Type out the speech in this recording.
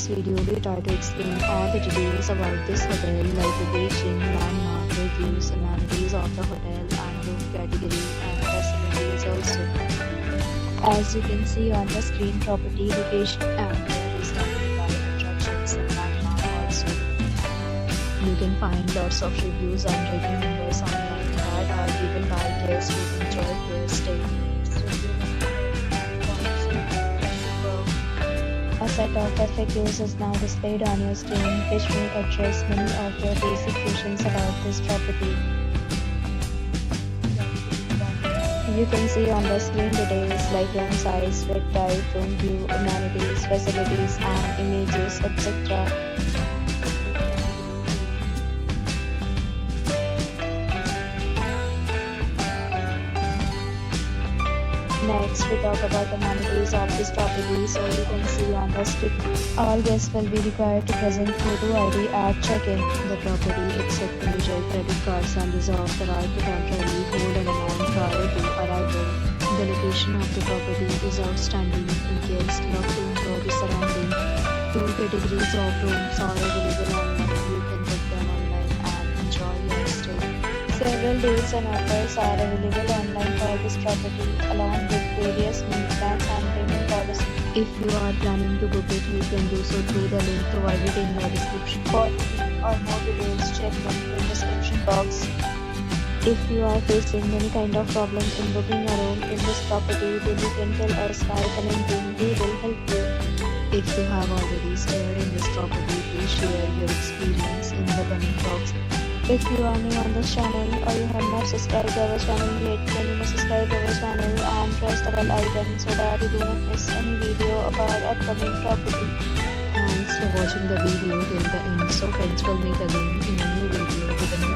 this video we try to explain all the details about this hotel like location, landmark, reviews, amenities of the hotel and room category and facilities also. As you can see on the screen, property location and there is nearby attractions and landmark also. You can find lots of reviews and rating numbers online that are given by guests who enjoy their stay. A set of FAQs is now displayed on your screen, which will address many of your basic questions about this property. You can see on the screen details like room size, bed type, room view, amenities, facilities and images, etc. Next, we talk about the amenities of this property. So you can see on the screen, all guests will be required to present photo ID at check-in. The property accepts major credit cards and reserves the right to temporarily hold an amount prior to arrival. The location of the property is outstanding. Guests love to enjoy the surrounding. Two categories of rooms are available online. You can book them online and enjoy your stay. Several deals and offers are available online for this property along with various meal plans and payment policies. If you are planning to book it, you can do so through the link provided in the description. For or more details, check the description box. If you are facing any kind of problem in booking a room in this property, then you can tell us by commenting. We will help you. If you have already stayed in this property, please share your experience in the comment box. If you are new on this channel or you have not subscribed our channel yet, then you must subscribe our channel and press the bell icon so that you do not miss any video of our upcoming property. Thanks for watching the video till the end. So friends, will meet again in a new video with a new